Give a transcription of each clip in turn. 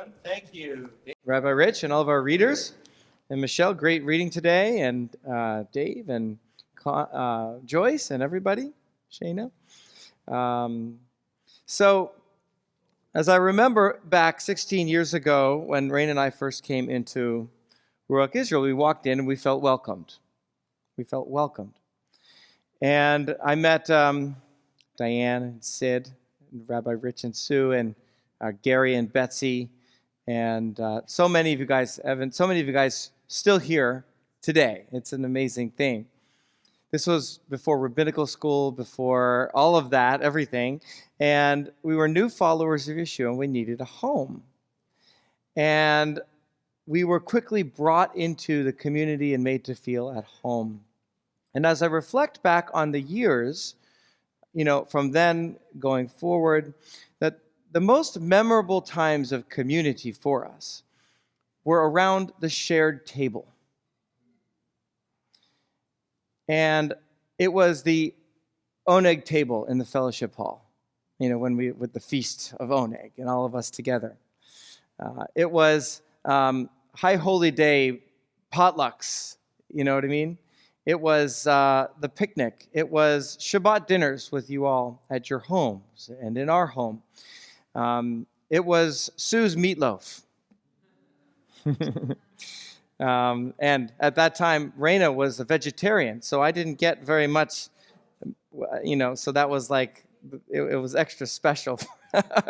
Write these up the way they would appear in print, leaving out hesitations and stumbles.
everyone. Thank you, Rabbi Rich and all of our readers. And Michelle, great reading today. And Dave and Joyce and everybody. Shayna. So, as I remember back 16 years ago when Rain and I first came into Ruach, Israel, we walked in and we felt welcomed. We felt welcomed. And I met Diane and Sid, and Rabbi Rich and Sue, and Gary and Betsy, and so many of you guys, Evan, so many of you guys still here today. It's an amazing thing. This was before rabbinical school, before all of that, everything. And we were new followers of Yeshua, and we needed a home. And we were quickly brought into the community and made to feel at home. And as I reflect back on the years, from then going forward, that the most memorable times of community for us were around the shared table. And it was the oneg table in the fellowship hall, with the feast of oneg and all of us together. It was High Holy Day potlucks, you know what I mean? It was the picnic. It was Shabbat dinners with you all at your homes and in our home. It was Sue's meatloaf. And at that time, Raina was a vegetarian, so I didn't get very much, so that was like, it was extra special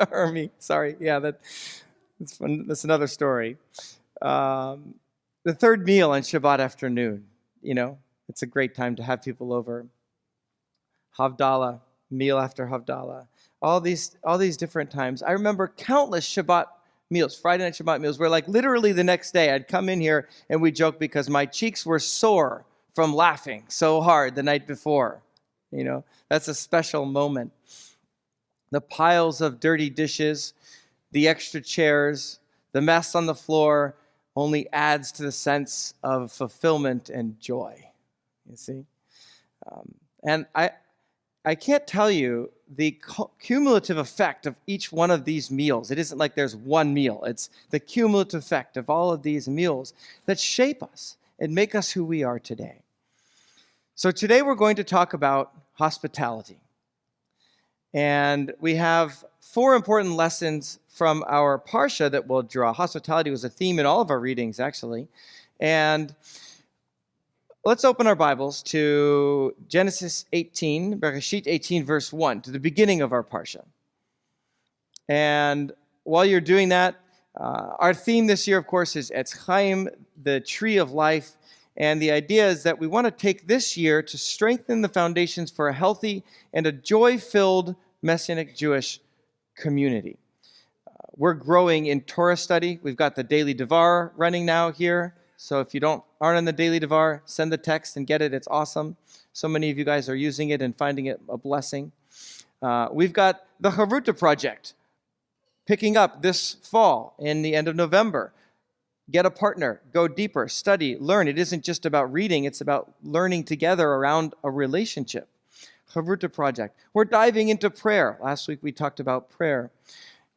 for me. Sorry, yeah, that's another story. The third meal on Shabbat afternoon, it's a great time to have people over. Havdalah, meal after Havdalah, all these different times. I remember countless Shabbat meals, Friday night Shabbat meals, where like literally the next day I'd come in here and we'd joke because my cheeks were sore from laughing so hard the night before. That's a special moment. The piles of dirty dishes, the extra chairs, the mess on the floor only adds to the sense of fulfillment and joy, you see. And I can't tell you the cumulative effect of each one of these meals. It isn't like there's one meal. It's the cumulative effect of all of these meals that shape us and make us who we are today. So today we're going to talk about hospitality. And we have 4 important lessons from our parasha that we'll draw. Hospitality was a theme in all of our readings, actually. And let's open our Bibles to Genesis 18, Bereshit 18, verse 1, to the beginning of our parsha. And while you're doing that, our theme this year, of course, is Etz Chaim, the tree of life. And the idea is that we want to take this year to strengthen the foundations for a healthy and a joy-filled Messianic Jewish community. We're growing in Torah study. We've got the Daily Devar running now here. So if you aren't on the Daily Devar, send the text and get it. It's awesome. So many of you guys are using it and finding it a blessing. We've got the Chavruta Project picking up this fall in the end of November. Get a partner, go deeper, study, learn. It isn't just about reading. It's about learning together around a relationship. Chavruta Project. We're diving into prayer. Last week we talked about prayer.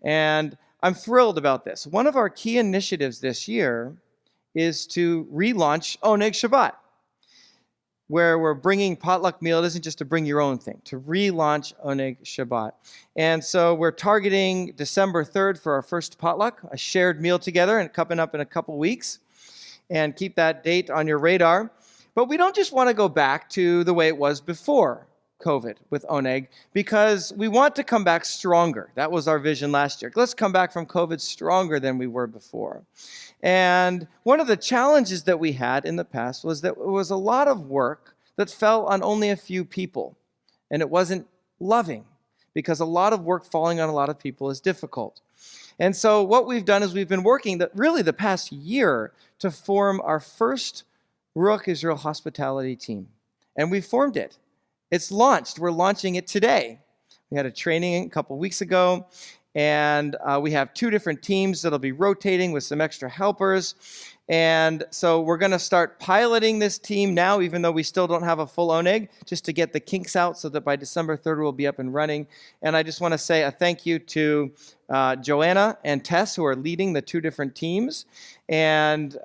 And I'm thrilled about this. One of our key initiatives this year is to relaunch Oneg Shabbat, where we're bringing potluck meal. It isn't just to bring your own thing, to relaunch Oneg Shabbat. And so we're targeting December 3rd for our first potluck, a shared meal together, and coming up in a couple weeks. And keep that date on your radar. But we don't just want to go back to the way it was before COVID with Oneg, because we want to come back stronger. That was our vision last year. Let's come back from COVID stronger than we were before. And one of the challenges that we had in the past was that it was a lot of work that fell on only a few people. And it wasn't loving, because a lot of work falling on a lot of people is difficult. And so what we've done is we've been working really the past year to form our first Ruach Israel hospitality team. And we formed it. It's launched. We're launching it today. We had a training a couple weeks ago, And we have 2 different teams that'll be rotating with some extra helpers. And so we're going to start piloting this team now, even though we still don't have a full oneg, just to get the kinks out so that by December 3rd we'll be up and running. And I just want to say a thank you to Joanna and Tess, who are leading the 2 different teams. And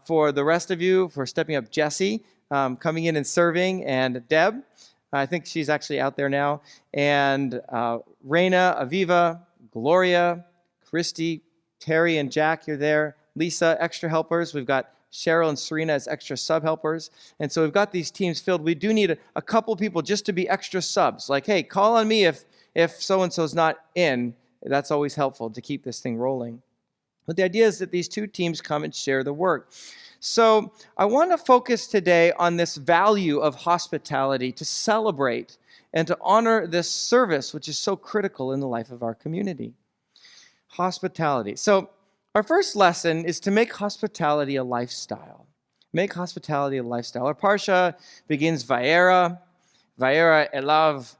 for the rest of you, for stepping up, Jesse, coming in and serving, and Deb, I think she's actually out there now, and Raina, Aviva, Gloria, Christy, Terry, and Jack, you're there. Lisa, extra helpers. We've got Cheryl and Serena as extra sub-helpers. And so we've got these teams filled. We do need a couple people just to be extra subs. Like, hey, call on me if so-and-so's not in. That's always helpful to keep this thing rolling. But the idea is that these 2 teams come and share the work. So I want to focus today on this value of hospitality, to celebrate and to honor this service, which is so critical in the life of our community. Hospitality. So our first lesson is to make hospitality a lifestyle. Make hospitality a lifestyle. Our parasha begins Vayera elav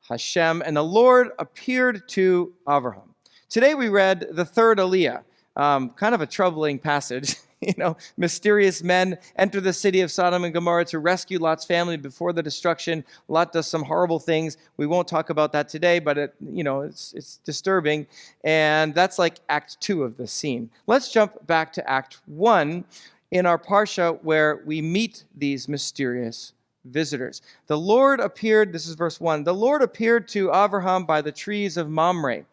Hashem, and the Lord appeared to Avraham. Today we read the 3rd Aliyah, kind of a troubling passage. Mysterious men enter the city of Sodom and Gomorrah to rescue Lot's family before the destruction. Lot does some horrible things. We won't talk about that today, but it's disturbing. And that's like Act 2 of the scene. Let's jump back to Act 1 in our parsha, where we meet these mysterious visitors. The Lord appeared, this is verse 1, the Lord appeared to Avraham by the trees of Mamre.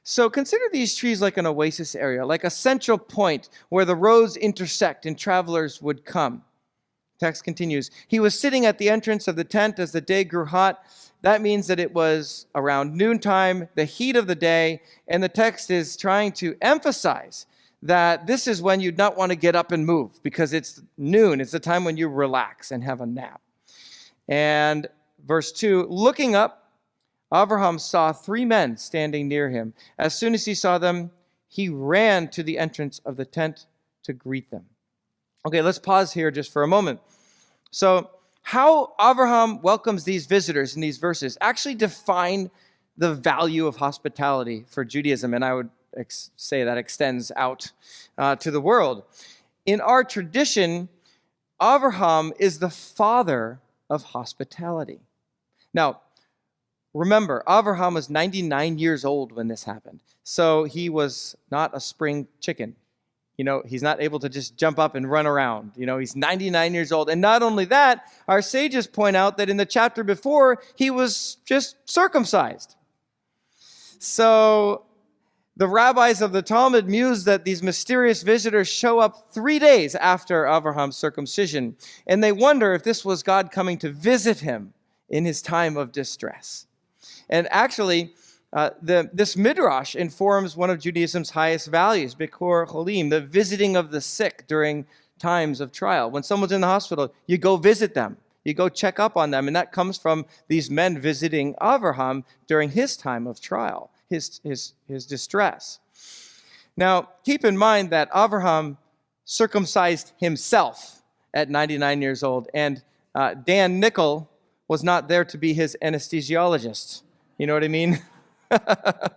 So consider these trees like an oasis area, like a central point where the roads intersect and travelers would come. Text continues, he was sitting at the entrance of the tent as the day grew hot. That means that it was around noontime, the heat of the day, and the text is trying to emphasize that this is when you'd not want to get up and move, because it's noon. It's the time when you relax and have a nap. And verse 2, looking up, Avraham saw 3 men standing near him. As soon as he saw them, he ran to the entrance of the tent to greet them. Okay, let's pause here just for a moment. So how Avraham welcomes these visitors in these verses actually define the value of hospitality for Judaism, and I would say that extends out to the world. In our tradition, Avraham is the father of hospitality. Now, remember, Avraham was 99 years old when this happened. So he was not a spring chicken. He's not able to just jump up and run around. He's 99 years old. And not only that, our sages point out that in the chapter before, he was just circumcised. So the rabbis of the Talmud muse that these mysterious visitors show up 3 days after Avraham's circumcision. And they wonder if this was God coming to visit him in his time of distress. And actually, this midrash informs one of Judaism's highest values, Bikur Cholim, the visiting of the sick during times of trial. When someone's in the hospital, you go visit them. You go check up on them. And that comes from these men visiting Avraham during his time of trial, his distress. Now, keep in mind that Avraham circumcised himself at 99 years old, and Dan Nickel was not there to be his anesthesiologist. You know what I mean? I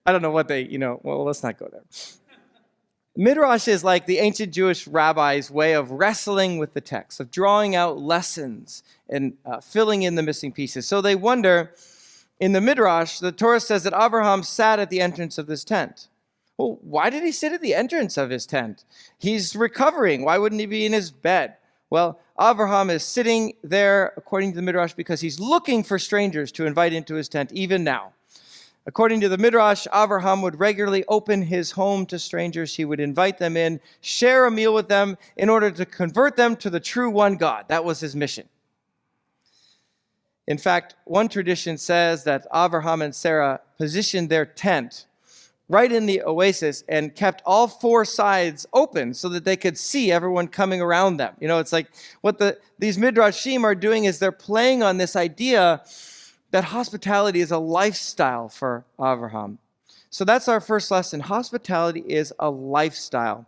don't know what well, let's not go there. Midrash is like the ancient Jewish rabbis' way of wrestling with the text, of drawing out lessons and filling in the missing pieces. So they wonder, in the Midrash, the Torah says that Avraham sat at the entrance of this tent. Well, why did he sit at the entrance of his tent? He's recovering. Why wouldn't he be in his bed? Well, Avraham is sitting there, according to the Midrash, because he's looking for strangers to invite into his tent, even now. According to the Midrash, Avraham would regularly open his home to strangers. He would invite them in, share a meal with them in order to convert them to the true one God. That was his mission. In fact, one tradition says that Avraham and Sarah positioned their tent right in the oasis and kept all 4 sides open so that they could see everyone coming around them. It's like what these midrashim are doing is they're playing on this idea that hospitality is a lifestyle for Avraham. So that's our first lesson. Hospitality is a lifestyle.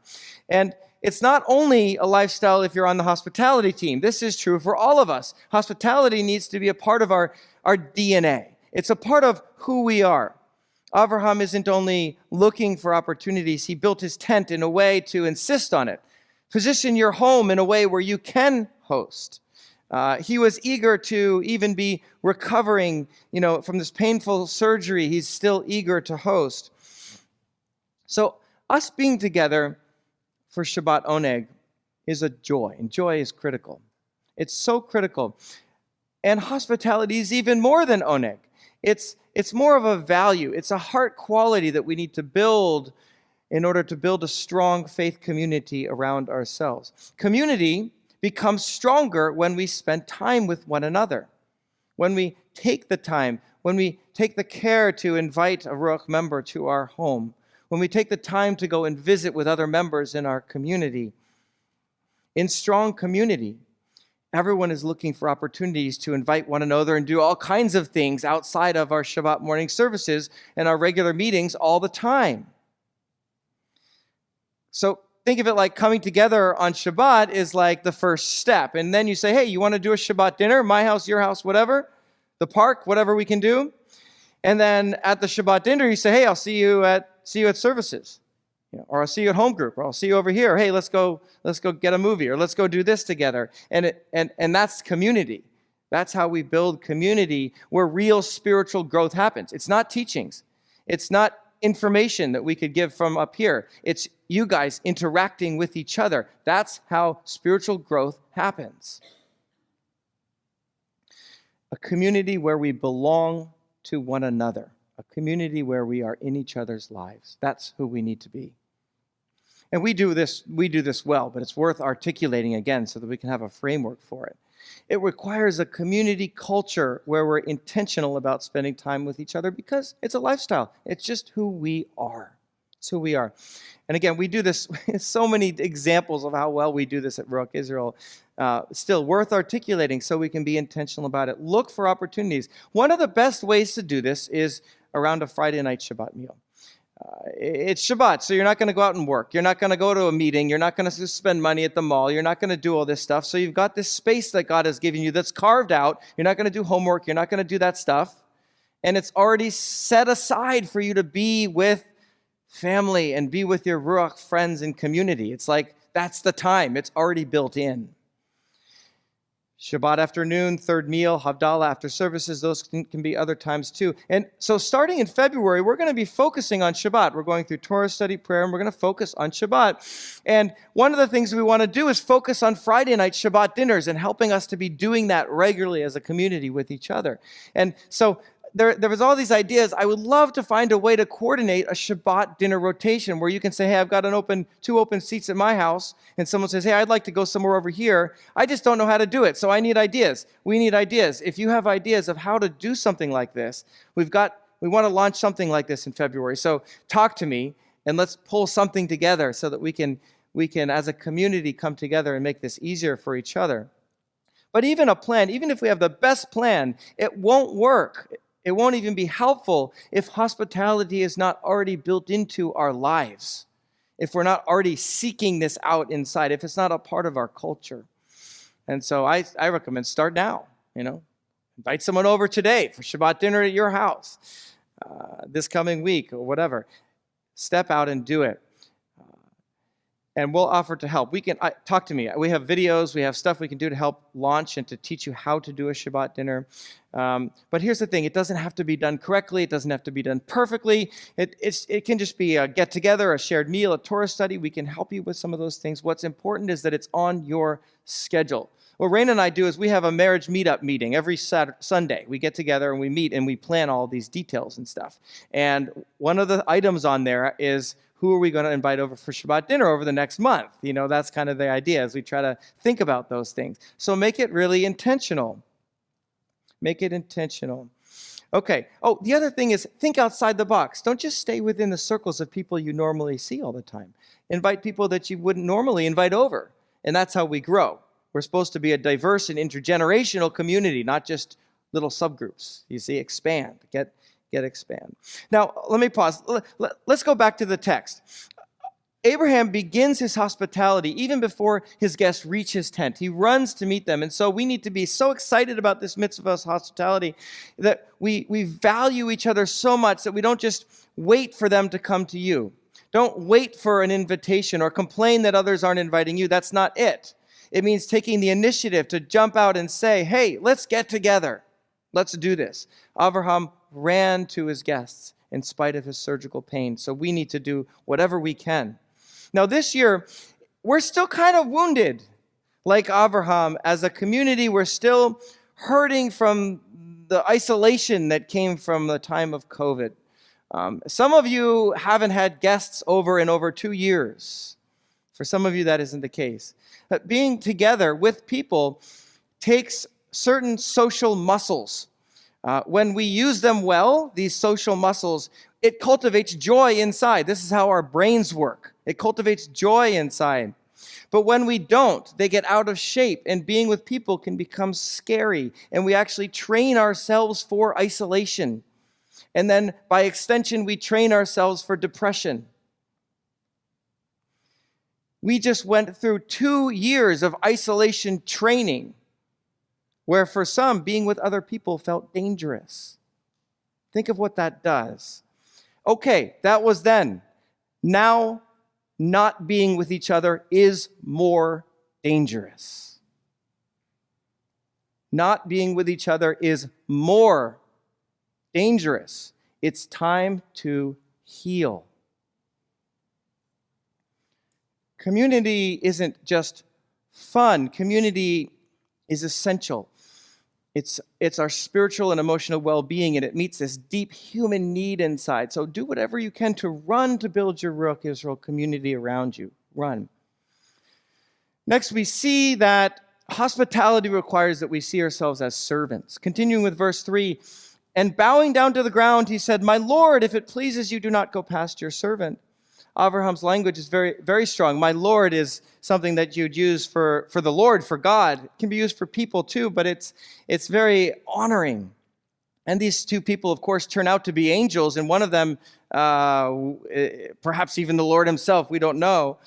And it's not only a lifestyle if you're on the hospitality team. This is true for all of us. Hospitality needs to be a part of our DNA. It's a part of who we are. Abraham isn't only looking for opportunities, he built his tent in a way to insist on it. Position your home in a way where you can host. He was eager to even be recovering, from this painful surgery. He's still eager to host. So us being together for Shabbat Oneg is a joy, and joy is critical. It's so critical. And hospitality is even more than Oneg. It's more of a value. It's a heart quality that we need to build in order to build a strong faith community around ourselves. Community becomes stronger when we spend time with one another. When we take the time, when we take the care to invite a Ruach member to our home, when we take the time to go and visit with other members in our community. In strong community, everyone is looking for opportunities to invite one another and do all kinds of things outside of our Shabbat morning services and our regular meetings all the time. So think of it like coming together on Shabbat is like the first step. And then you say, hey, you want to do a Shabbat dinner? My house, your house, whatever. The park, whatever we can do. And then at the Shabbat dinner, you say, hey, I'll see you at services. Or I'll see you at home group, or I'll see you over here. Hey, let's go get a movie, or let's go do this together. And that's community. That's how we build community where real spiritual growth happens. It's not teachings. It's not information that we could give from up here. It's you guys interacting with each other. That's how spiritual growth happens. A community where we belong to one another. A community where we are in each other's lives. That's who we need to be. And we do this well, but it's worth articulating again so that we can have a framework for it. It requires a community culture where we're intentional about spending time with each other because it's a lifestyle. It's just who we are. It's who we are. And again, we do this, so many examples of how well we do this at Ruach Israel. Still worth articulating so we can be intentional about it. Look for opportunities. One of the best ways to do this is around a Friday night Shabbat meal. It's Shabbat, so you're not going to go out and work. You're not going to go to a meeting. You're not going to spend money at the mall. You're not going to do all this stuff. So you've got this space that God has given you that's carved out. You're not going to do homework. You're not going to do that stuff. And it's already set aside for you to be with family and be with your Ruach friends and community. It's like that's the time. It's already built in. Shabbat afternoon, third meal, Havdalah after services, those can be other times too. And so starting in February, we're going to be focusing on Shabbat. We're going through Torah study, prayer, and we're going to focus on Shabbat. And one of the things we want to do is focus on Friday night Shabbat dinners and helping us to be doing that regularly as a community with each other. And so there was all these ideas. I would love to find a way to coordinate a Shabbat dinner rotation where you can say, hey, I've got two open seats at my house, and someone says, hey, I'd like to go somewhere over here. I just don't know how to do it, so I need ideas. We need ideas. If you have ideas of how to do something like this, we want to launch something like this in February. So talk to me, and let's pull something together so that we can, as a community, come together and make this easier for each other. But even a plan, even if we have the best plan, it won't work. It won't even be helpful if hospitality is not already built into our lives, if we're not already seeking this out inside, if it's not a part of our culture. And so I recommend start now, Invite someone over today for Shabbat dinner at your house this coming week or whatever. Step out and do it. And we'll offer to help. Talk to me. We have videos, we have stuff we can do to help launch and to teach you how to do a Shabbat dinner. But here's the thing, it doesn't have to be done correctly, it doesn't have to be done perfectly. It can just be a get-together, a shared meal, a Torah study. We can help you with some of those things. What's important is that it's on your schedule. What Raina and I do is we have a marriage meetup meeting every Sunday. We get together and we meet and we plan all these details and stuff. And one of the items on there is, who are we going to invite over for Shabbat dinner over the next month? That's kind of the idea as we try to think about those things. So make it really intentional. Make it intentional. Okay. Oh, the other thing is think outside the box. Don't just stay within the circles of people you normally see all the time. Invite people that you wouldn't normally invite over. And that's how we grow. We're supposed to be a diverse and intergenerational community, not just little subgroups. You see, expand. Expand. Now, let me pause. Let's go back to the text. Abraham begins his hospitality even before his guests reach his tent. He runs to meet them. And so we need to be so excited about this mitzvah of hospitality that we value each other so much that we don't just wait for them to come to you. Don't wait for an invitation or complain that others aren't inviting you. That's not it. It means taking the initiative to jump out and say, hey, let's get together. Let's do this. Abraham ran to his guests in spite of his surgical pain. So we need to do whatever we can. Now this year, we're still kind of wounded. Like Abraham, as a community, we're still hurting from the isolation that came from the time of COVID. Some of you haven't had guests over in over 2 years. For some of you, that isn't the case. But being together with people takes certain social muscles. When we use them well, these social muscles, it cultivates joy inside. This is how our brains work. It cultivates joy inside. But when we don't, they get out of shape, and being with people can become scary, and we actually train ourselves for isolation. And then, by extension, we train ourselves for depression. We just went through 2 years of isolation training, where for some, being with other people felt dangerous. Think of what that does. Okay, that was then. Now, not being with each other is more dangerous. Not being with each other is more dangerous. It's time to heal. Community isn't just fun. Community is essential. It's our spiritual and emotional well-being, and it meets this deep human need inside. So do whatever you can to run to build your Ruach Israel community around you. Run. Next, we see that hospitality requires that we see ourselves as servants. Continuing with verse 3, and bowing down to the ground, he said, "My Lord, if it pleases you, do not go past your servant." Abraham's language is very, very strong. My Lord is something that you'd use for the Lord, for God. It can be used for people too, but it's very honoring. And these two people, of course, turn out to be angels, and one of them, perhaps even the Lord himself, we don't know.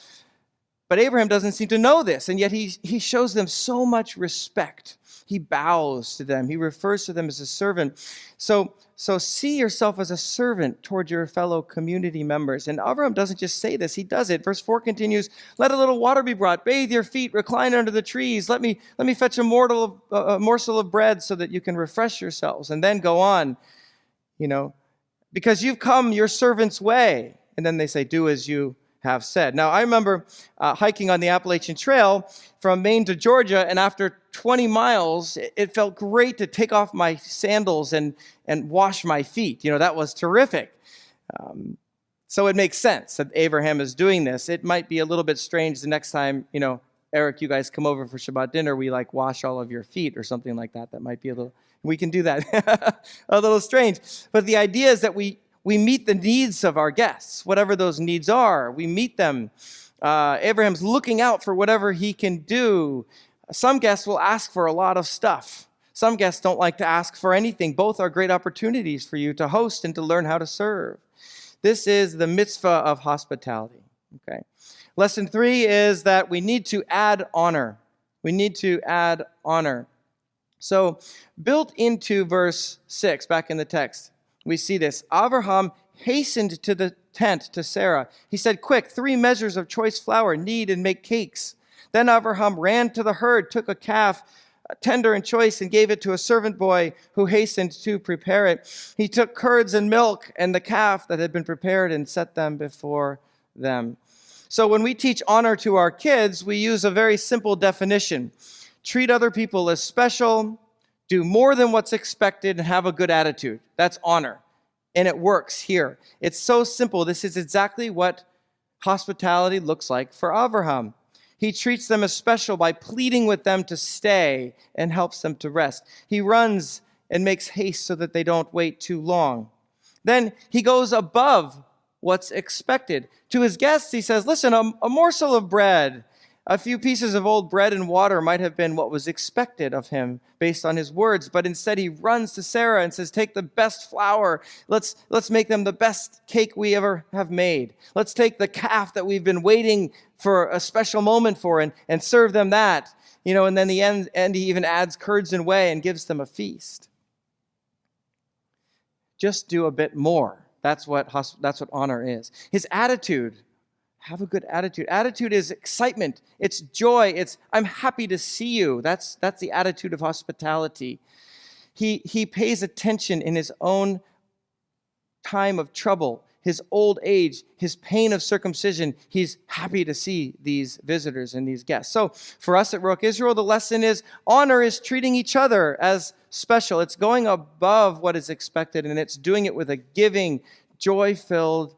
But Abraham doesn't seem to know this, and yet he shows them so much respect. He bows to them. He refers to them as a servant. So see yourself as a servant toward your fellow community members. And Abraham doesn't just say this, he does it. Verse 4 continues, "Let a little water be brought, bathe your feet, recline under the trees. Let me fetch a morsel of bread so that you can refresh yourselves." And then go on, because you've come your servant's way. And then they say, "Do as you have said." Now, I remember hiking on the Appalachian Trail from Maine to Georgia, and after 20 miles, it felt great to take off my sandals and wash my feet. That was terrific. So it makes sense that Abraham is doing this. It might be a little bit strange the next time, Eric, you guys come over for Shabbat dinner, we wash all of your feet or something like that. That might be we can do that. A little strange. But the idea is that we meet the needs of our guests, whatever those needs are. We meet them. Abraham's looking out for whatever he can do. Some guests will ask for a lot of stuff. Some guests don't like to ask for anything. Both are great opportunities for you to host and to learn how to serve. This is the mitzvah of hospitality. Okay. Lesson 3 is that we need to add honor. We need to add honor. So built into verse 6, back in the text, we see this. Abraham hastened to the tent to Sarah. He said, "Quick, 3 measures of choice flour, knead and make cakes." Then Abraham ran to the herd, took a calf, tender and choice, and gave it to a servant boy who hastened to prepare it. He took curds and milk and the calf that had been prepared and set them before them. So when we teach honor to our kids, we use a very simple definition. Treat other people as special, do more than what's expected, and have a good attitude. That's honor. And it works here. It's so simple. This is exactly what hospitality looks like for Abraham. He treats them as special by pleading with them to stay and helps them to rest. He runs and makes haste so that they don't wait too long. Then he goes above what's expected. To his guests, he says, "Listen, a morsel of bread, A few pieces of old bread and water might have been what was expected of him based on his words, but instead he runs to Sarah and says, take the best flour. Let's make them the best cake we ever have made. Let's take the calf that we've been waiting for a special moment for and serve them that. And then the end he even adds curds and whey and gives them a feast. Just do a bit more. That's what honor is. His attitude. Have a good attitude. Attitude is excitement. It's joy. It's, I'm happy to see you. That's the attitude of hospitality. He pays attention in his own time of trouble, his old age, his pain of circumcision. He's happy to see these visitors and these guests. So for us at Ruach Israel, the lesson is honor is treating each other as special. It's going above what is expected, and it's doing it with a giving, joy-filled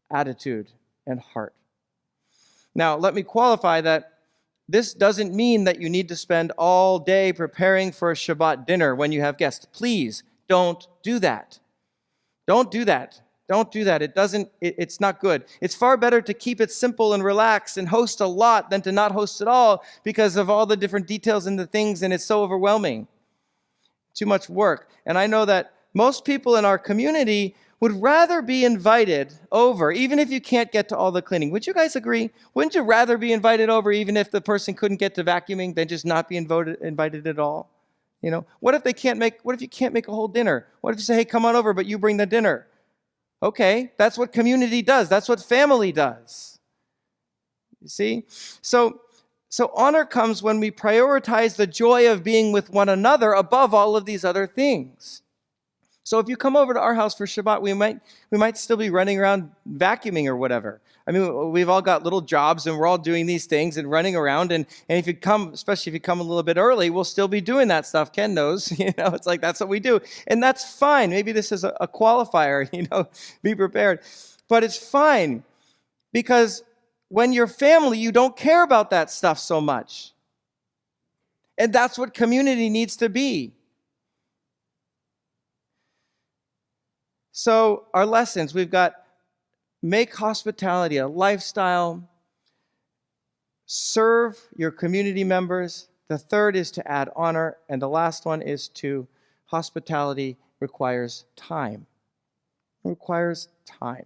attitude and heart. Now, let me qualify that this doesn't mean that you need to spend all day preparing for a Shabbat dinner when you have guests. Please don't do that. Don't do that. Don't do that. It's not good. It's far better to keep it simple and relaxed and host a lot than to not host at all because of all the different details and the things, and it's so overwhelming. Too much work. And I know that most people in our community would rather be invited over, even if you can't get to all the cleaning. Would you guys agree? Wouldn't you rather be invited over even if the person couldn't get to vacuuming than just not be invited at all? What if you can't make a whole dinner? What if you say, hey, come on over, but you bring the dinner? Okay, that's what community does. That's what family does. You see? So honor comes when we prioritize the joy of being with one another above all of these other things. So if you come over to our house for Shabbat, we might still be running around vacuuming or whatever. I mean, we've all got little jobs and we're all doing these things and running around. And if you come, especially if you come a little bit early, we'll still be doing that stuff. Ken knows, it's like that's what we do. And that's fine. Maybe this is a qualifier, be prepared. But it's fine because when you're family, you don't care about that stuff so much. And that's what community needs to be. So our lessons, we've got make hospitality a lifestyle, serve your community members. The third is to add honor. And the last one is to hospitality requires time. It requires time.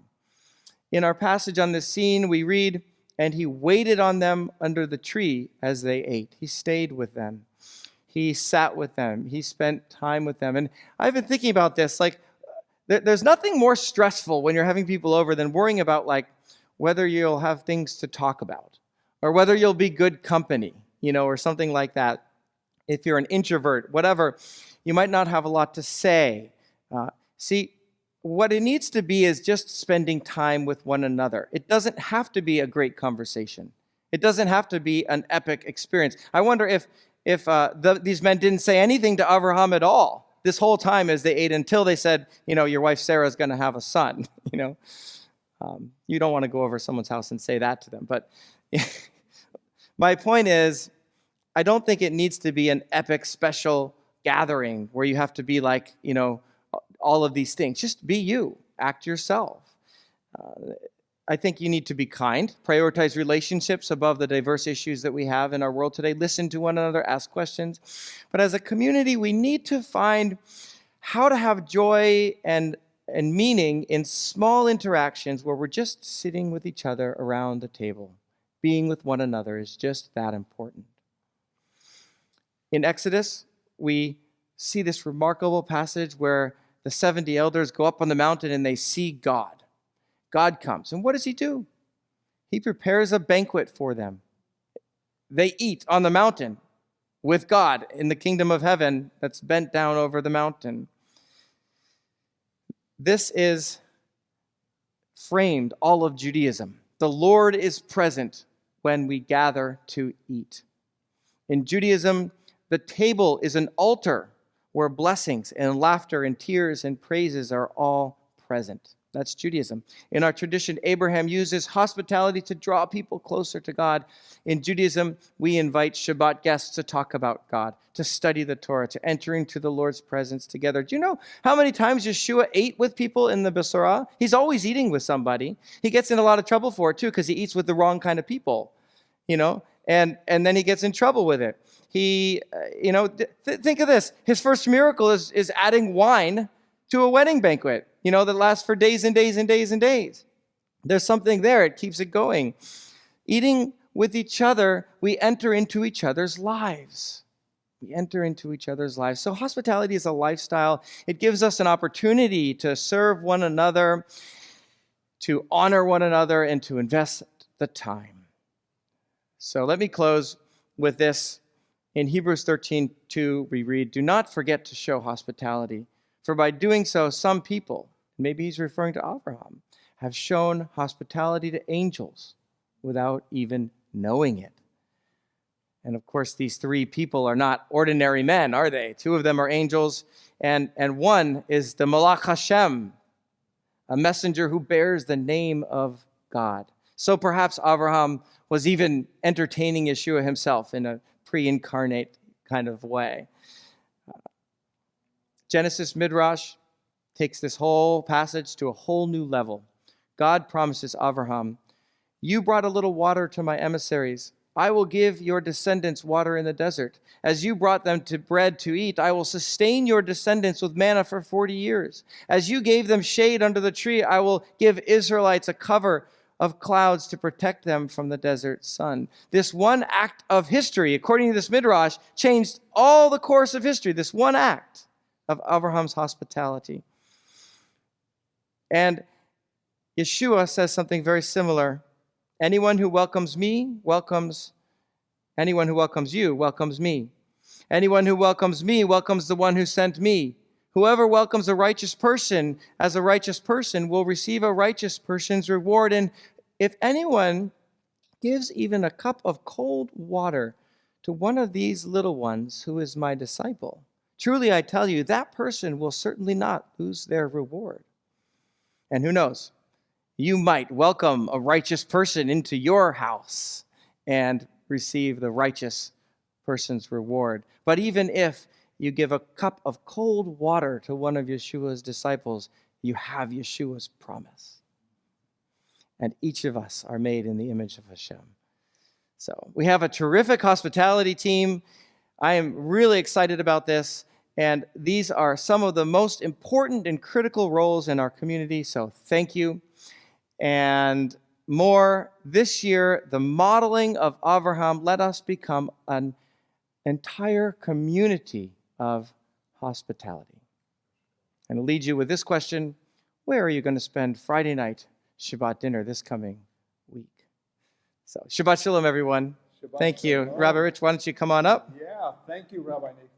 In our passage on this scene, we read, and he waited on them under the tree as they ate. He stayed with them. He sat with them. He spent time with them. And I've been thinking about this, there's nothing more stressful when you're having people over than worrying about whether you'll have things to talk about or whether you'll be good company, or something like that. If you're an introvert, whatever, you might not have a lot to say. See, what it needs to be is just spending time with one another. It doesn't have to be a great conversation. It doesn't have to be an epic experience. I wonder if these men didn't say anything to Abraham at all this whole time as they ate until they said, your wife Sarah is going to have a son. You don't want to go over someone's house and say that to them. But my point is, I don't think it needs to be an epic special gathering where you have to be all of these things. Just be you. Act yourself. I think you need to be kind, prioritize relationships above the diverse issues that we have in our world today, listen to one another, ask questions. But as a community, we need to find how to have joy and meaning in small interactions where we're just sitting with each other around the table. Being with one another is just that important. In Exodus, we see this remarkable passage where the 70 elders go up on the mountain and they see God. God comes. And what does he do? He prepares a banquet for them. They eat on the mountain with God in the kingdom of heaven that's bent down over the mountain. This is framed all of Judaism. The Lord is present when we gather to eat. In Judaism, the table is an altar where blessings and laughter and tears and praises are all present. That's Judaism. In our tradition, Abraham uses hospitality to draw people closer to God. In Judaism, we invite Shabbat guests to talk about God, to study the Torah, to enter into the Lord's presence together. Do you know how many times Yeshua ate with people in the Besorah? He's always eating with somebody. He gets in a lot of trouble for it, too, because he eats with the wrong kind of people. and then he gets in trouble with it. He, think of this. His first miracle is adding wine to a wedding banquet, that lasts for days and days and days and days. There's something there. It keeps it going. Eating with each other, we enter into each other's lives. We enter into each other's lives. So hospitality is a lifestyle. It gives us an opportunity to serve one another, to honor one another, and to invest the time. So let me close with this. In Hebrews 13:2, we read, "Do not forget to show hospitality, for by doing so, some people," maybe he's referring to Abraham, "have shown hospitality to angels without even knowing it." And of course, these three people are not ordinary men, are they? Two of them are angels, and one is the Malach Hashem, a messenger who bears the name of God. So perhaps Abraham was even entertaining Yeshua himself in a pre-incarnate kind of way. Genesis Midrash takes this whole passage to a whole new level. God promises Abraham, "You brought a little water to my emissaries. I will give your descendants water in the desert. As you brought them to bread to eat, I will sustain your descendants with manna for 40 years. As you gave them shade under the tree, I will give Israelites a cover of clouds to protect them from the desert sun." This one act of history, according to this Midrash, changed all the course of history. This one act of Abraham's hospitality. And Yeshua says something very similar. Anyone who welcomes me welcomes anyone who welcomes you welcomes me. Anyone who welcomes me welcomes the one who sent me. Whoever welcomes a righteous person as a righteous person will receive a righteous person's reward. And if anyone gives even a cup of cold water to one of these little ones who is my disciple, truly I tell you, that person will certainly not lose their reward. And who knows? You might welcome a righteous person into your house and receive the righteous person's reward. But even if you give a cup of cold water to one of Yeshua's disciples, you have Yeshua's promise. And each of us are made in the image of Hashem. So we have a terrific hospitality team. I am really excited about this. And these are some of the most important and critical roles in our community. So thank you. And more, this year, the modeling of Abraham, let us become an entire community of hospitality. And I'll lead you with this question: where are you going to spend Friday night Shabbat dinner this coming week? So Shabbat Shalom, everyone. Shabbat Thank you. Shalom. Rabbi Rich, why don't you come on up? Yeah, thank you, Rabbi Nick.